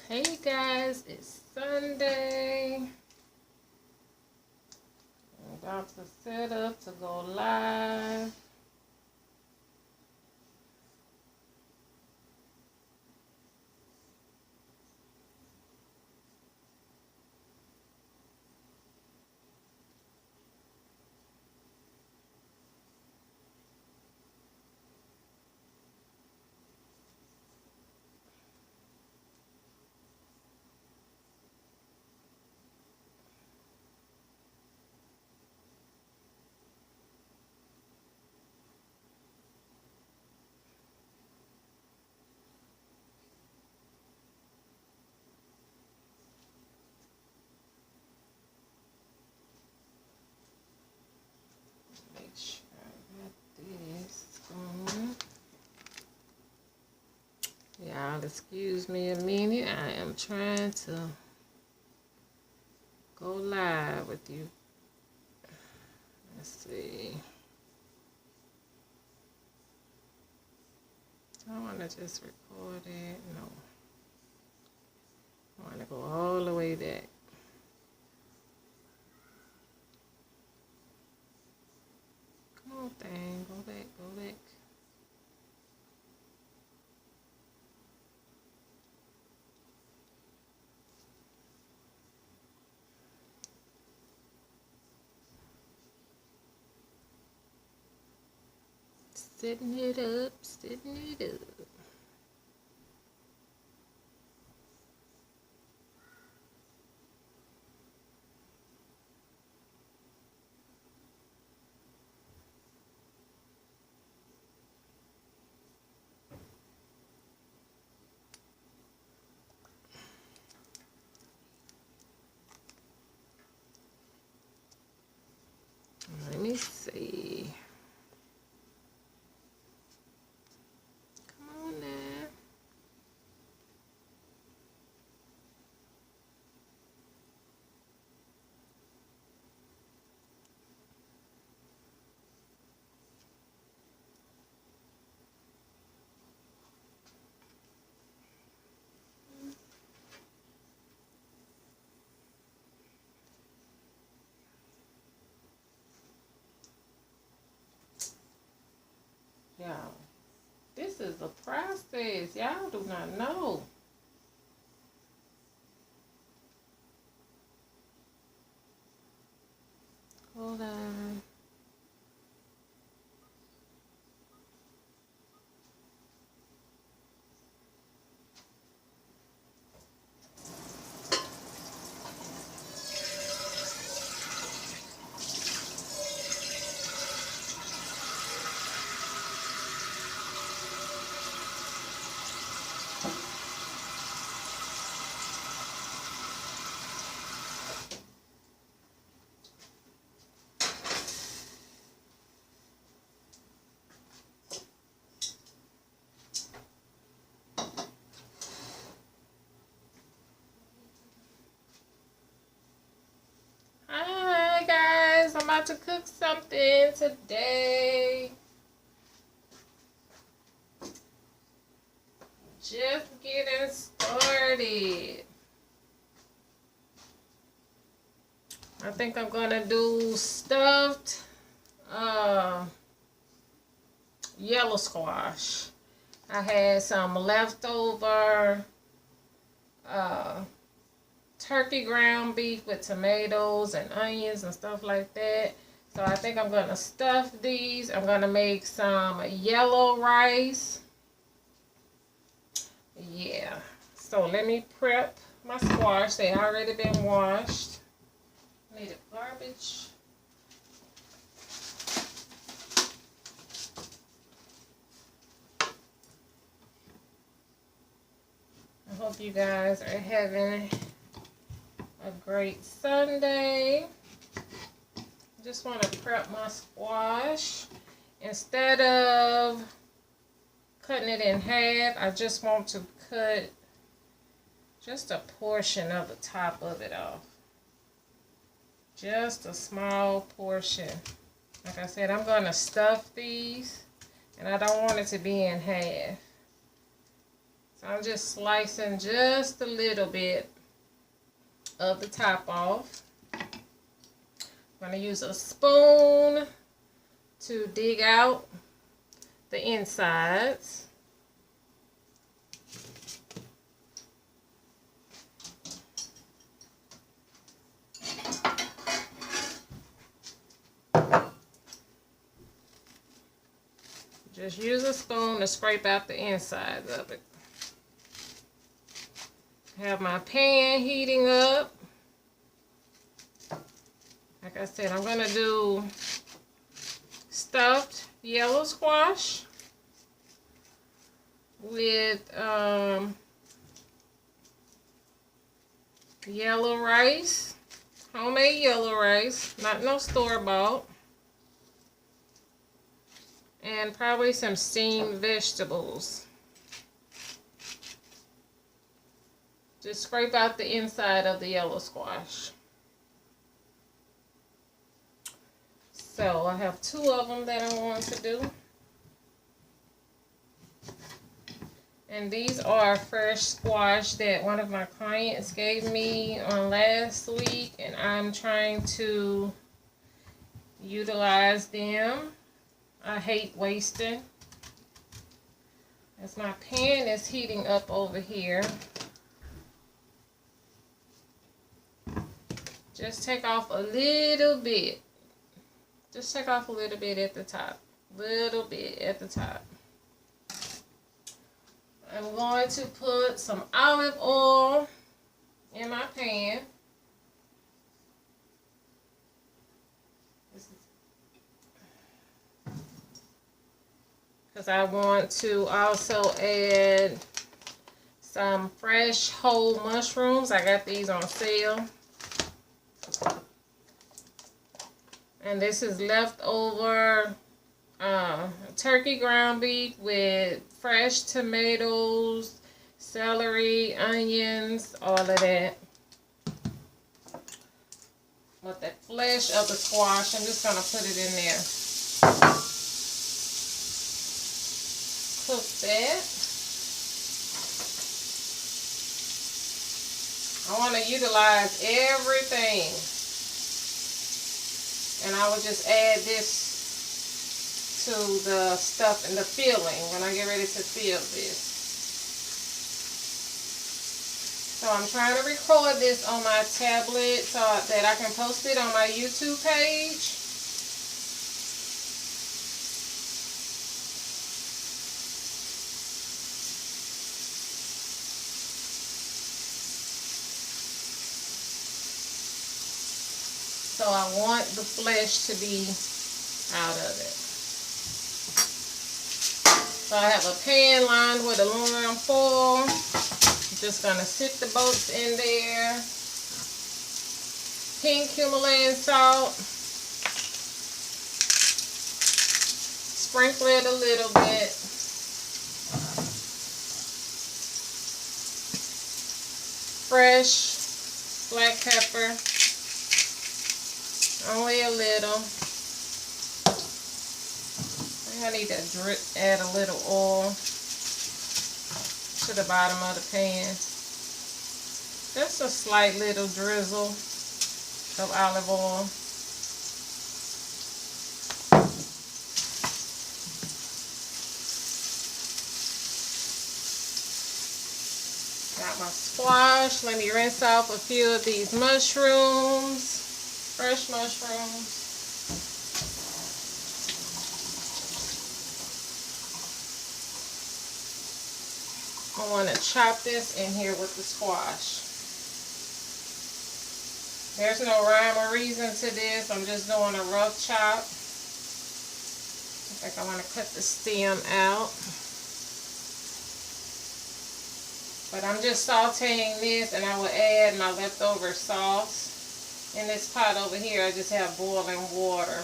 Hey guys, it's Sunday. I'm about to set up to go live. Make sure I got this going. Y'all excuse me a minute. I am trying to go live with you. Let's see. I want to just record it. No. I want to go all the way back. Come on, thing. Go back, go back. Setting it up, setting it up. Let me see. Come on now. Y'all, this is a process. Y'all do not know. Hold on. Hi guys, I'm about to cook something today. Just getting started. I think I'm gonna do stuffed yellow squash. I had some leftover turkey ground beef with tomatoes and onions and stuff like that. So I think I'm gonna stuff these. I'm gonna make some yellow rice. Yeah. So let me prep my squash. They already been washed. Need a garbage. I hope you guys are having a great Sunday. Just want to prep my squash. Instead of cutting it in half, I just want to cut just a portion of the top of it off. Just a small portion. Like I said, I'm going to stuff these, and I don't want it to be in half. So I'm just slicing just a little bit of the top off. I'm going to use a spoon to dig out the insides. Just use a spoon to scrape out the insides of it. Have my pan heating up. Like I said, I'm going to do stuffed yellow squash with yellow rice, homemade yellow rice, not no store-bought, and probably some steamed vegetables. Just scrape out the inside of the yellow squash. So I have 2 of them that I'm going to do. And these are fresh squash that one of my clients gave me on last week, and I'm trying to utilize them. I hate wasting. As my pan is heating up over here, just take off a little bit. Just take off a little bit at the top. Little bit at the top. I'm going to put some olive oil in my pan. Because I want to also add some fresh whole mushrooms. I got these on sale. And this is leftover turkey ground beef with fresh tomatoes, celery, onions, all of that. With the flesh of the squash, I'm just going to put it in there. Cook that. I want to utilize everything. And I will just add this to the stuff and the filling when I get ready to fill this. So I'm trying to record this on my tablet so that I can post it on my YouTube page. So I want the flesh to be out of it. So I have a pan lined with aluminum foil. I'm just going to sit the boats in there. Pink Himalayan salt. Sprinkle it a little bit. Fresh black pepper. Only a little. I need to add a little oil to the bottom of the pan. Just a slight little drizzle of olive oil. Got my squash. Let me rinse off a few of these mushrooms. Fresh mushrooms. I want to chop this in here with the squash. There's no rhyme or reason to this. I'm just doing a rough chop. I think I want to cut the stem out. But I'm just sauteing this, and I will add my leftover sauce. In this pot over here, I just have boiling water.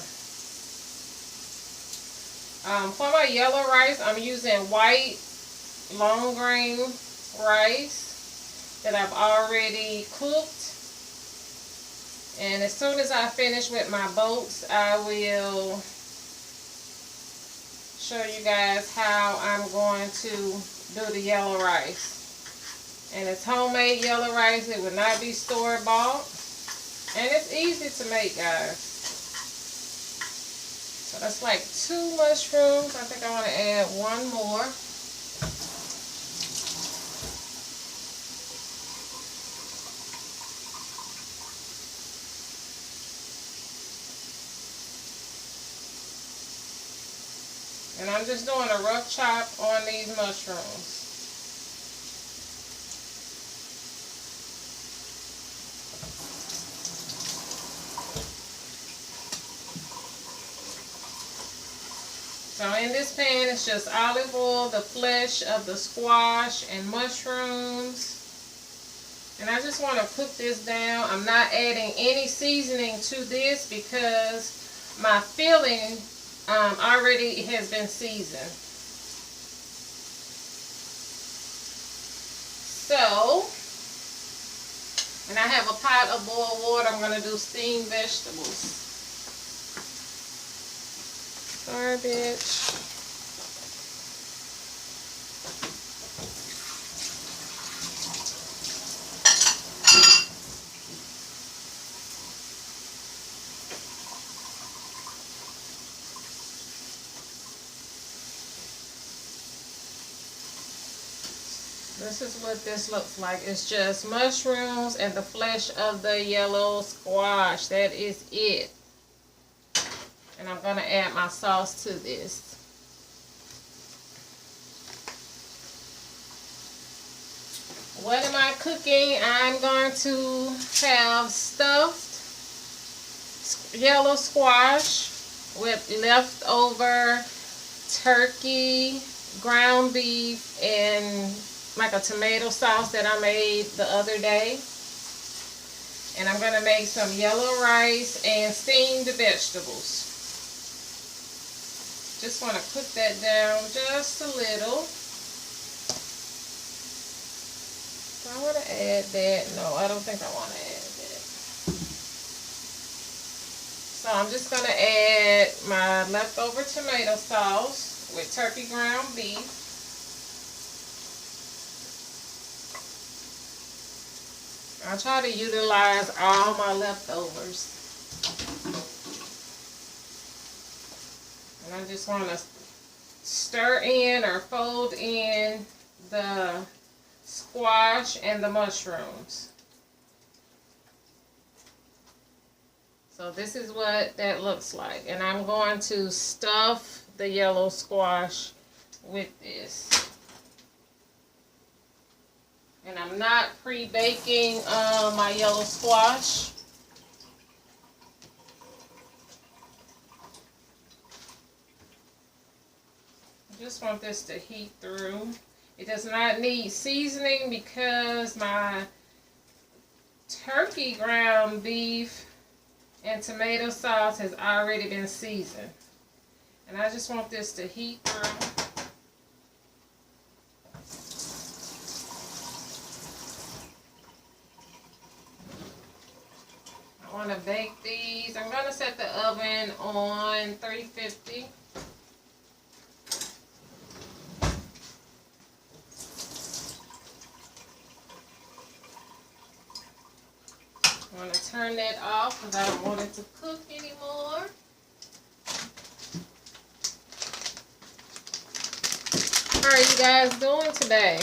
For my yellow rice, I'm using white long grain rice that I've already cooked. And as soon as I finish with my boats, I will show you guys how I'm going to do the yellow rice. And it's homemade yellow rice. It would not be store-bought. And it's easy to make, guys. So that's like 2 mushrooms. I think I want to add 1 more. And I'm just doing a rough chop on these mushrooms. So in this pan, it's just olive oil, the flesh of the squash, and mushrooms. And I just want to cook this down. I'm not adding any seasoning to this because my filling already has been seasoned. So, and I have a pot of boiled water. I'm going to do steamed vegetables. Garbage. This is what this looks like. It's just mushrooms and the flesh of the yellow squash. That is it. And I'm going to add my sauce to this. What am I cooking? I'm going to have stuffed yellow squash with leftover turkey, ground beef, and like a tomato sauce that I made the other day. And I'm going to make some yellow rice and steamed vegetables. Just want to cook that down just a little. Do I want to add that? No, I don't think I want to add that. So I'm just going to add my leftover tomato sauce with turkey ground beef. I try to utilize all my leftovers. And I just want to stir in or fold in the squash and the mushrooms. So this is what that looks like. And I'm going to stuff the yellow squash with this. And I'm not pre-baking my yellow squash. I just want this to heat through. It does not need seasoning because my turkey ground beef and tomato sauce has already been seasoned. And I just want this to heat through. I want to bake these. I'm going to set the oven on 350. I'm going to turn that off because I don't want it to cook anymore. How are you guys doing today?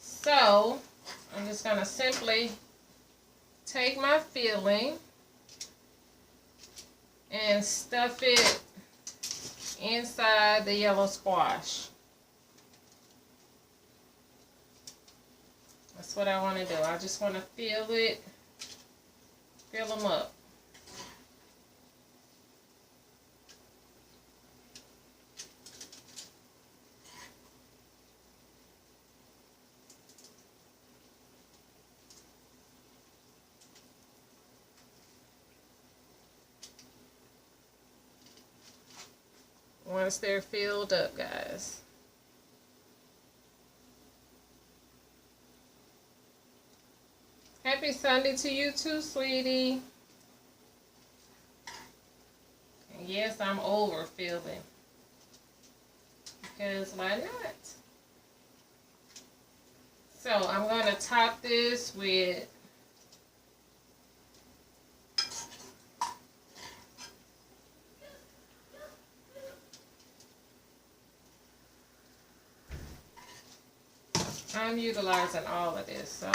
So, I'm just going to simply take my filling and stuff it inside the yellow squash. That's what I want to do. I just want to fill them up. Once they're filled up, guys. Happy Sunday to you too, sweetie. Yes, I'm overfilling. Because why not? So I'm going to top this with I'm utilizing all of this, so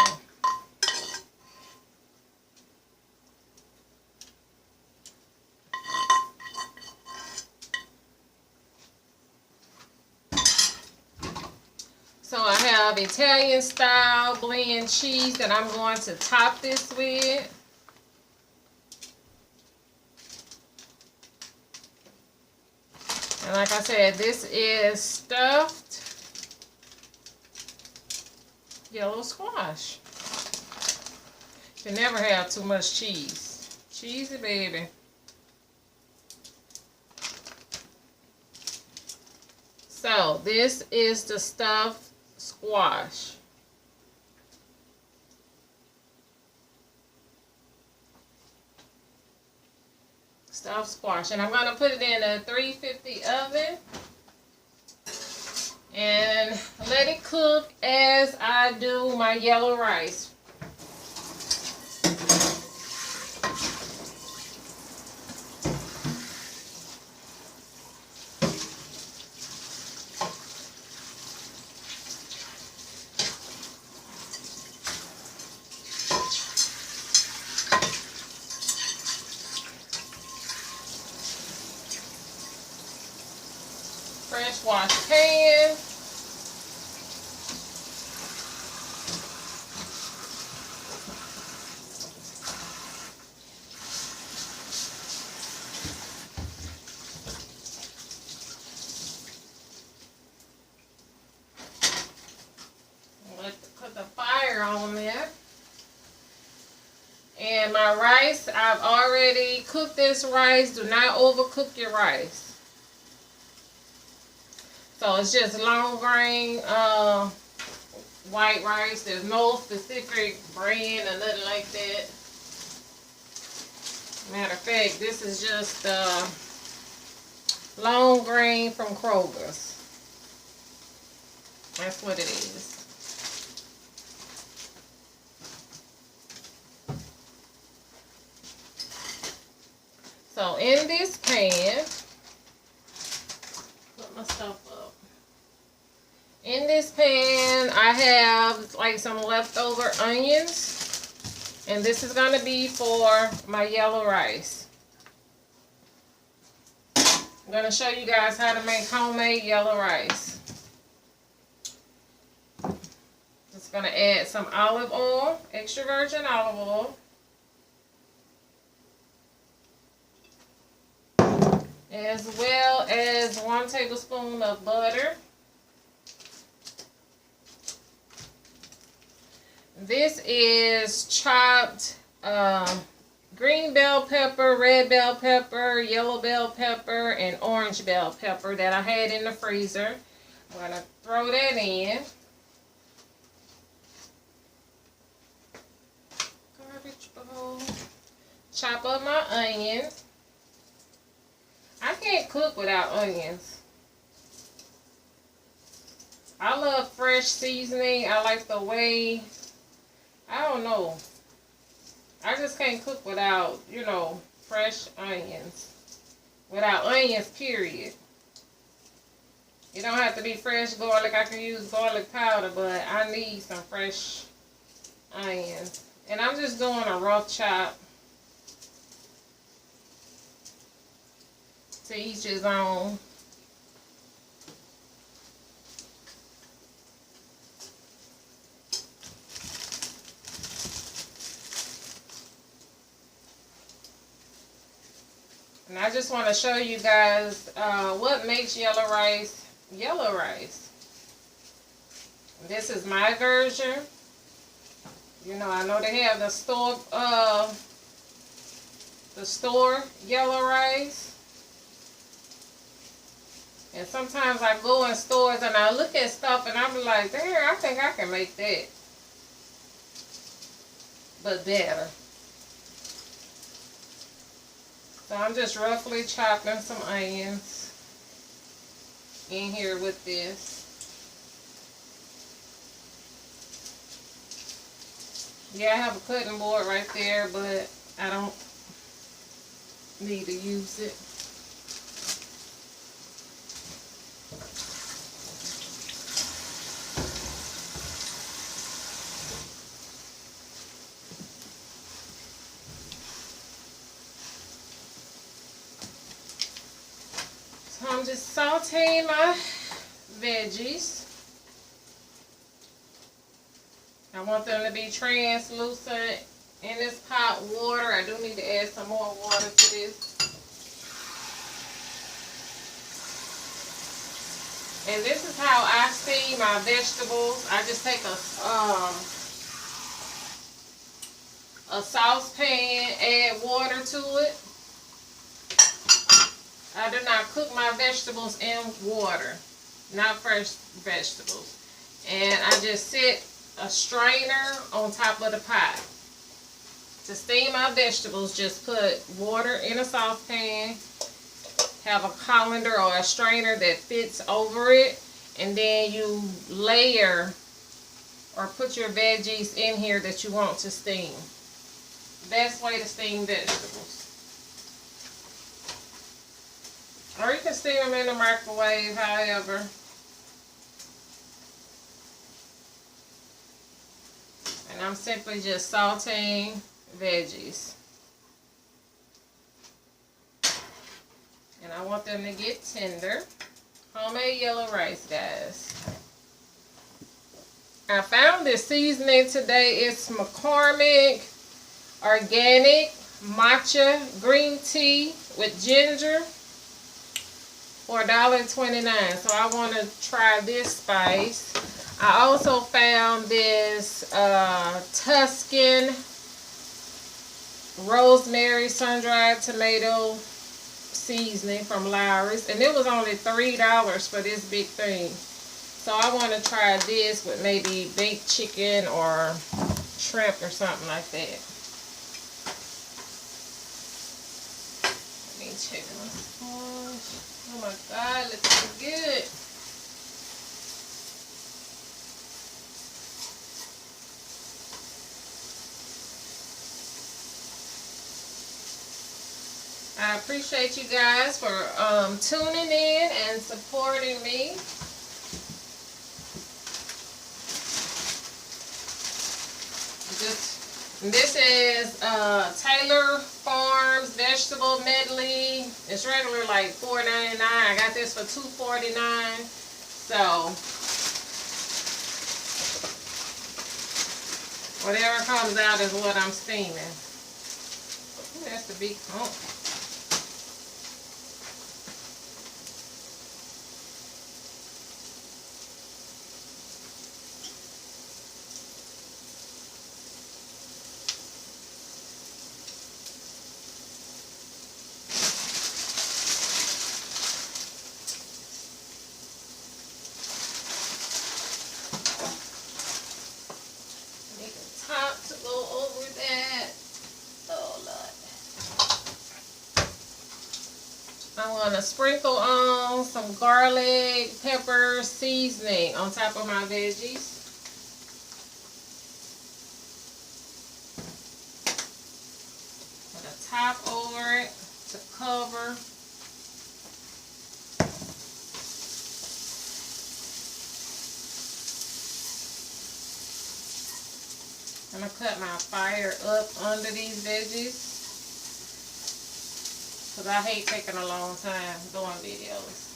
I have Italian style blend cheese that I'm going to top this with. And like I said, this is stuffed yellow squash. You never have too much cheese. Cheesy, baby. So this is the stuffed squash. Stuffed squash. And I'm going to put it in a 350 oven and let it cook as I do my yellow rice. Fresh wash pan. Put the fire on there. And my rice, I've already cooked this rice. Do not overcook your rice. So it's just long grain white rice. There's no specific brand or nothing like that. Matter of fact, this is just long grain from Kroger's. That's what it is. So in this pan, put my stuff up. In this pan, I have like some leftover onions. And this is going to be for my yellow rice. I'm going to show you guys how to make homemade yellow rice. Just going to add some olive oil, extra virgin olive oil. As well as 1 tablespoon of butter. This is chopped green bell pepper, red bell pepper, yellow bell pepper, and orange bell pepper that I had in the freezer. I'm going to throw that in. Garbage bowl. Chop up my onions. I can't cook without onions. I love fresh seasoning. I like the way, I don't know. I just can't cook without, you know, fresh onions. Without onions, period. You don't have to be fresh garlic. I can use garlic powder, but I need some fresh onions. And I'm just doing a rough chop. To each his own. And I just want to show you guys what makes yellow rice yellow rice. This is my version. You know, I know they have the store yellow rice. And sometimes I go in stores and I look at stuff and I'm like, there, I think I can make that. But better. So I'm just roughly chopping some onions in here with this. Yeah, I have a cutting board right there, but I don't need to use it. So I'm just sauteing my veggies. I want them to be translucent in this hot water. I do need to add some more water to this. And this is how I steam my vegetables. I just take a saucepan, add water to it. I do not cook my vegetables in water, not fresh vegetables. And I just set a strainer on top of the pot. To steam my vegetables, just put water in a saucepan, have a colander or a strainer that fits over it, and then you layer or put your veggies in here that you want to steam. Best way to steam vegetables. Or you can steam them in the microwave, however. And I'm simply just sauteing veggies. And I want them to get tender. Homemade yellow rice, guys. I found this seasoning today. It's McCormick Organic Matcha Green Tea with ginger for $1.29. So I want to try this spice. I also found this Tuscan rosemary sun-dried tomato seasoning from Lawry's, and it was only $3 for this big thing. So I want to try this with maybe baked chicken or shrimp or something like that. Let me check my sponge. Oh my God, it looks so good. I appreciate you guys for tuning in and supporting me. This is Taylor Farms vegetable medley. It's regular like $4.99. I got this for $2.49. So whatever comes out is what I'm steaming. Ooh, that's the big hump. To go over that. Oh Lord. I want to sprinkle on some garlic pepper seasoning on top of my veggies. Put a top over it to cover. I'm going to cut my fire up under these veggies because I hate taking a long time doing videos.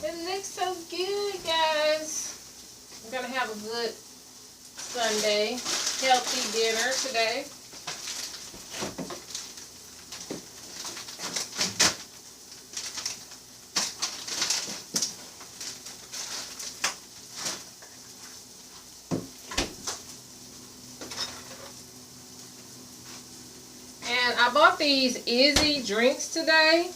It looks so good, guys. I'm going to have a good Sunday, healthy dinner today. I bought these Izzy drinks today,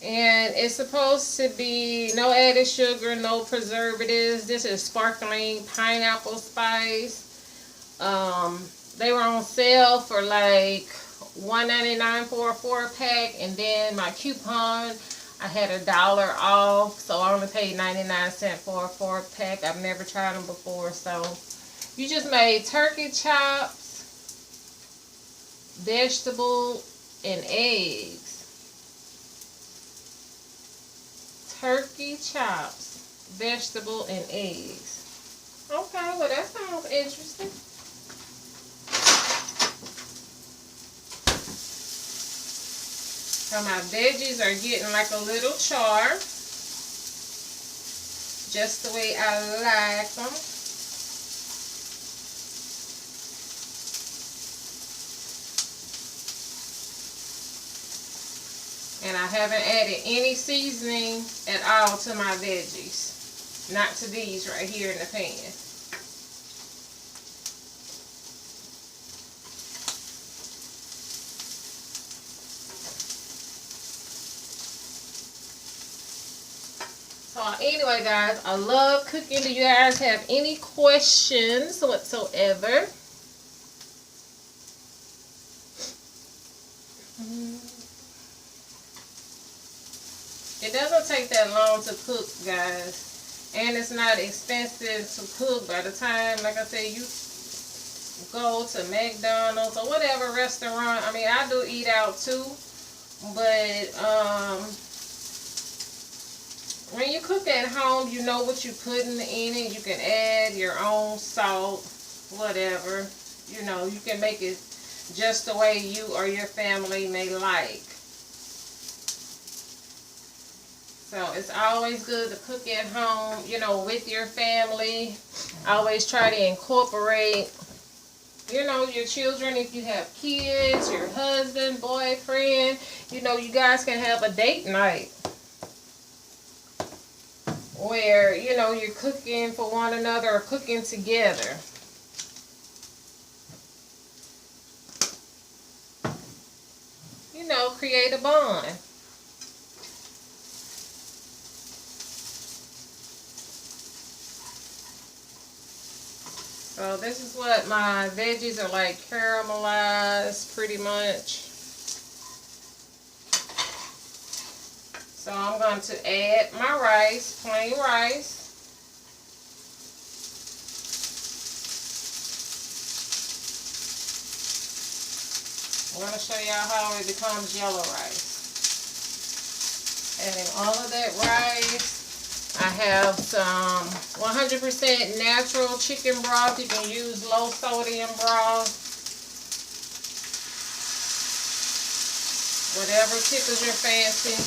and it's supposed to be no added sugar, no preservatives. This is sparkling pineapple spice. They were on sale for like $1.99 for a 4-pack, and then my coupon, I had $1 off, so I only paid 99 cents for a 4-pack. I've never tried them before. So you just made turkey chops, vegetable, and eggs. Turkey chops, vegetable, and eggs. Okay, well that sounds interesting. So my veggies are getting like a little char, just the way I like them. And I haven't added any seasoning at all to my veggies. Not to these right here in the pan. So anyway, guys, I love cooking. Do you guys have any questions whatsoever? It doesn't take that long to cook, guys. And it's not expensive to cook. By the time, like I said, you go to McDonald's or whatever restaurant. I mean, I do eat out too. But when you cook at home, you know what you're putting in it. You can add your own salt, whatever. You know, you can make it just the way you or your family may like. So it's always good to cook at home, you know, with your family. Always try to incorporate, you know, your children. If you have kids, your husband, boyfriend, you know, you guys can have a date night where, you know, you're cooking for one another or cooking together. You know, create a bond. So this is what my veggies are like, caramelized pretty much. So I'm going to add my rice, plain rice. I'm going to show y'all how it becomes yellow rice. Adding all of that rice. I have some 100% natural chicken broth. You can use low sodium broth. Whatever tickles your fancy.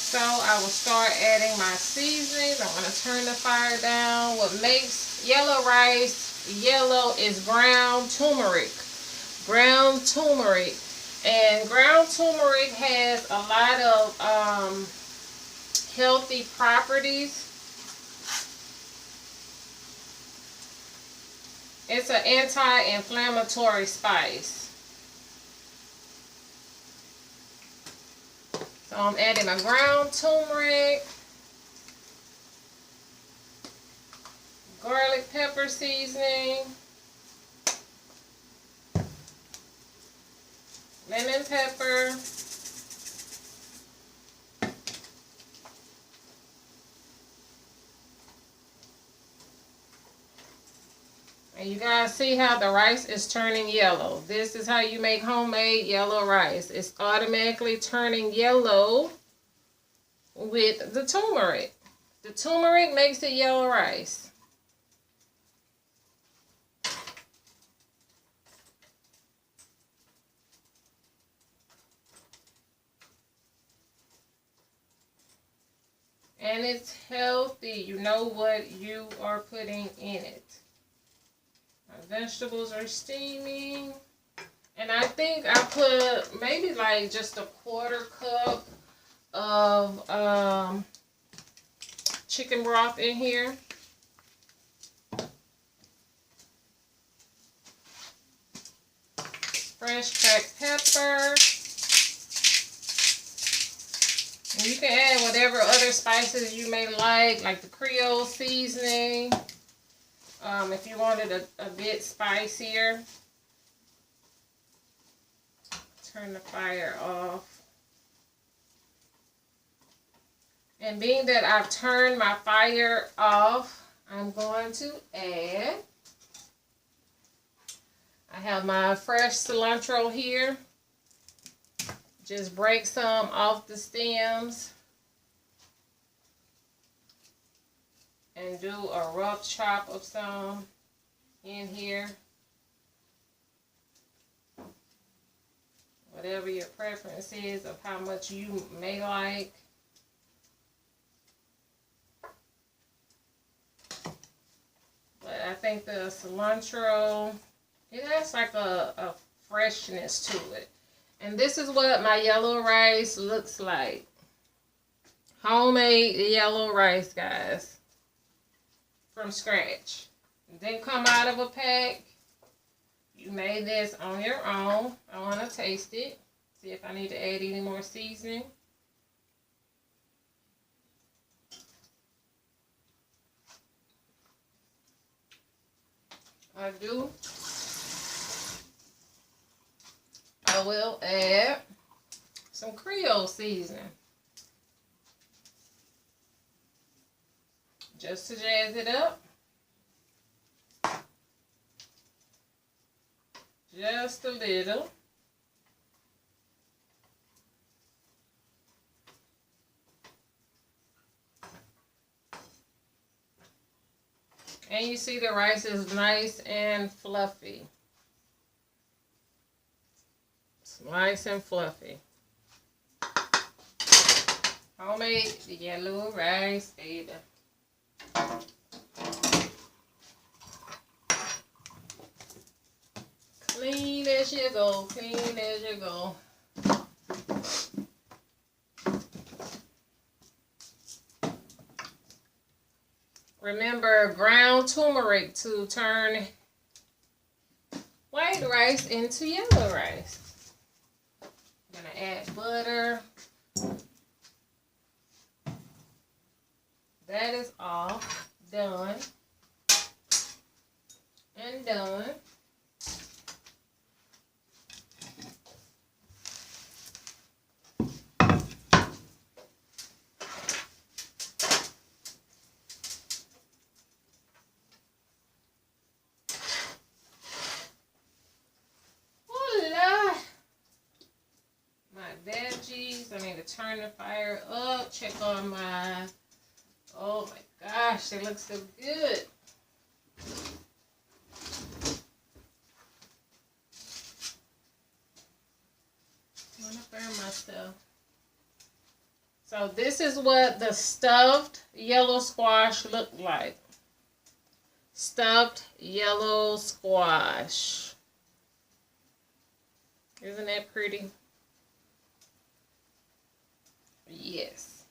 So I will start adding my seasonings. I'm going to turn the fire down. What makes yellow rice yellow is ground turmeric. Ground turmeric. And ground turmeric has a lot of healthy properties. It's an anti-inflammatory spice. So I'm adding my ground turmeric, garlic pepper seasoning, lemon pepper, and you guys see how the rice is turning yellow. This is how you make homemade yellow rice. It's automatically turning yellow with the turmeric. The turmeric makes it yellow rice. And it's healthy. You know what you are putting in it. My vegetables are steaming. And I think I put maybe like just a 1/4 cup of chicken broth in here. Fresh cracked pepper. And you can add whatever other spices you may like the Creole seasoning. If you wanted a bit spicier. Turn the fire off. And being that I've turned my fire off, I'm going to add, I have my fresh cilantro here. Just break some off the stems and do a rough chop of some in here. Whatever your preference is of how much you may like. But I think the cilantro, it has like a freshness to it. And this is what my yellow rice looks like. Homemade yellow rice, guys. From scratch. It didn't come out of a pack. You made this on your own. I want to taste it. See if I need to add any more seasoning. I do. I will add some Creole seasoning. Just to jazz it up. Just a little. And you see the rice is nice and fluffy. It's nice and fluffy. Homemade yellow rice, baby. Clean as you go, clean as you go. Remember ground turmeric to turn white rice into yellow rice. I'm gonna add butter. That is all done and done. Veggies. I need to turn the fire up. Check on my, oh my gosh, they look so good. I want to burn myself. So this is what the stuffed yellow squash looked like. Stuffed yellow squash. Isn't that pretty? Yes.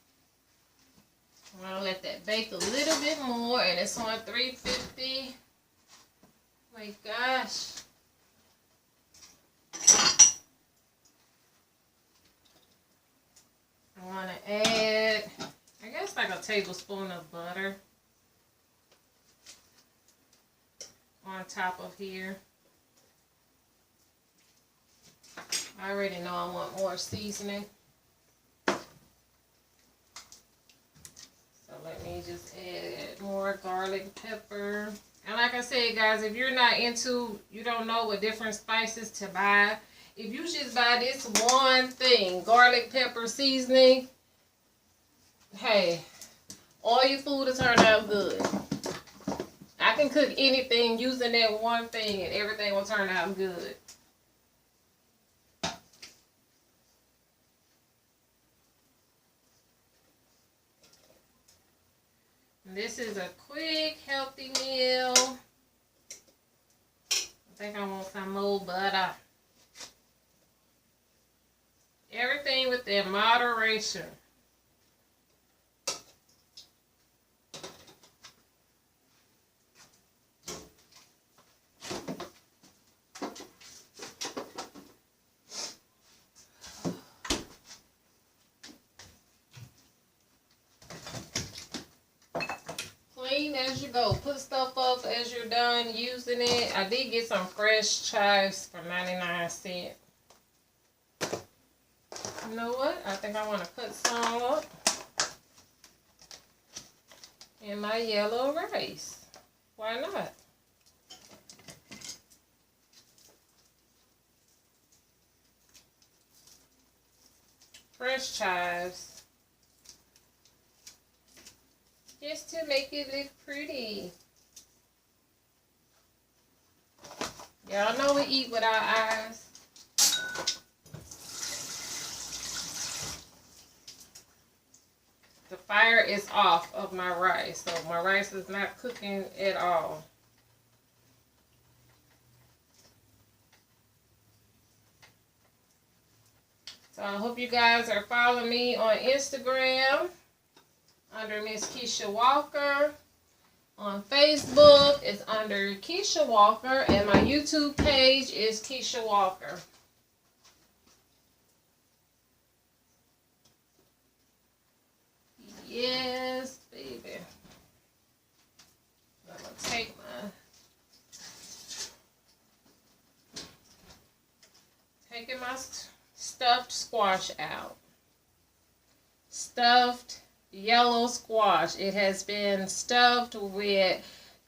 I'm going to let that bake a little bit more, and it's on 350. Oh my gosh. I want to add, I guess like a tablespoon of butter on top of here. I already know I want more seasoning. Let me just add more garlic pepper. And like I said, guys, if you're not into, you don't know what different spices to buy, if you just buy this one thing, garlic pepper seasoning, hey, all your food will turn out good. I can cook anything using that one thing and everything will turn out good. This is a quick, healthy meal. I think I want some more butter. Everything within moderation. eating as you go. Put stuff up as you're done using it. I did get some fresh chives for 99¢. You know what? I think I want to cut some up in my yellow rice. Why not? Fresh chives. Just to make it look pretty. Y'all know we eat with our eyes. The fire is off of my rice, so my rice is not cooking at all. So I hope you guys are following me on Instagram under Miss Keisha Walker. On Facebook, it's under Keisha Walker, and my YouTube page is Keisha Walker. Yes, baby. I'm gonna take taking my stuffed squash out. Stuffed yellow squash. It has been stuffed with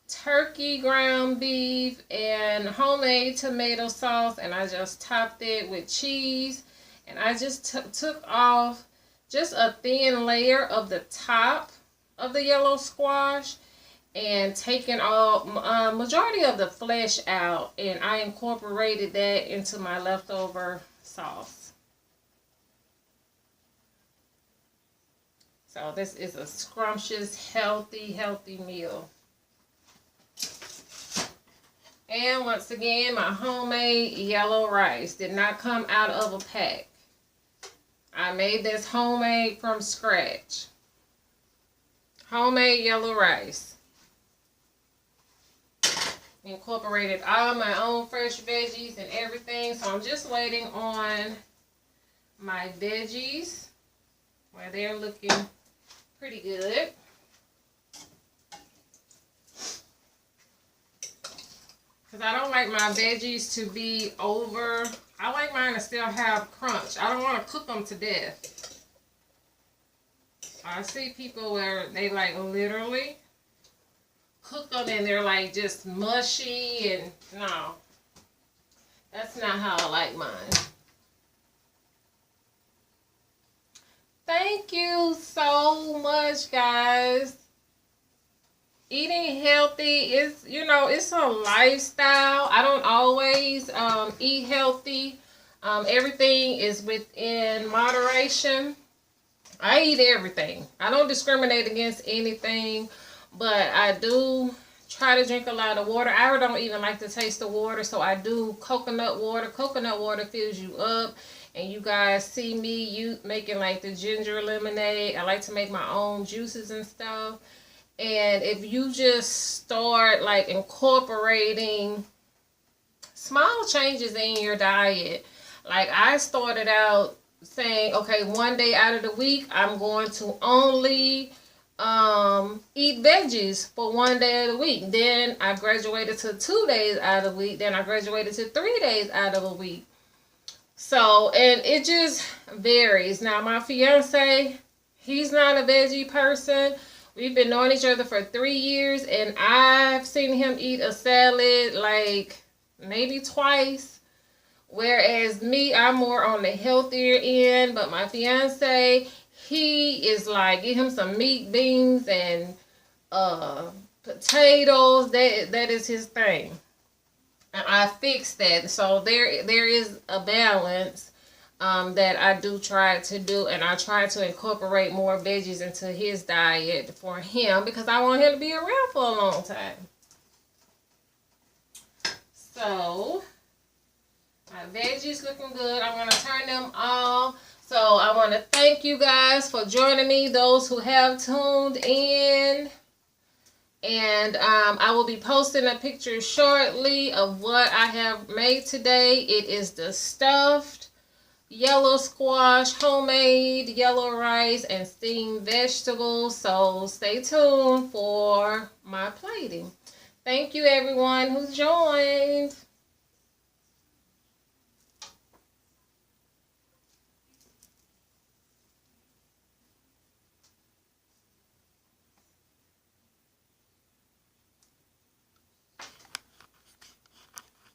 turkey ground beef and homemade tomato sauce, and I just topped it with cheese, and I just took off just a thin layer of the top of the yellow squash and taken all majority of the flesh out, and I incorporated that into my leftover sauce. So this is a scrumptious, healthy meal. And once again, my homemade yellow rice did not come out of a pack. I made this homemade from scratch. Homemade yellow rice. Incorporated all my own fresh veggies and everything. So I'm just waiting on my veggies where they're looking pretty good. Because I don't like my veggies to be over. I like mine to still have crunch. I don't want to cook them to death. I see people where they like literally cook them and they're like just mushy, and no. That's not how I like mine. Thank you so much, guys. Eating healthy is, it's a lifestyle. I don't always eat healthy. Everything is within moderation. I eat everything. I don't discriminate against anything, but I do try to drink a lot of water. I don't even like to taste the water, so I do coconut water. Coconut water fills you up. And you guys see me making like the ginger lemonade. I like to make my own juices and stuff. And if you just start like incorporating small changes in your diet, like I started out saying, okay, one day out of the week, I'm going to only eat veggies for one day of the week. Then I graduated to 2 days out of the week. Then I graduated to 3 days out of a week. So, and it just varies. Now, my fiance, he's not a veggie person. We've been knowing each other for 3 years, and I've seen him eat a salad like maybe twice. Whereas me, I'm more on the healthier end, but my fiance, he is like, get him some meat, beans, and potatoes. That is his thing. And I fixed that. So there is a balance that I do try to do, and I try to incorporate more veggies into his diet for him because I want him to be around for a long time. So my veggies looking good. I'm going to turn them off. So I want to thank you guys for joining me, those who have tuned in. And I will be posting a picture shortly of what I have made today. It is the stuffed yellow squash, homemade yellow rice, and steamed vegetables. So stay tuned for my plating. Thank you everyone who's joined.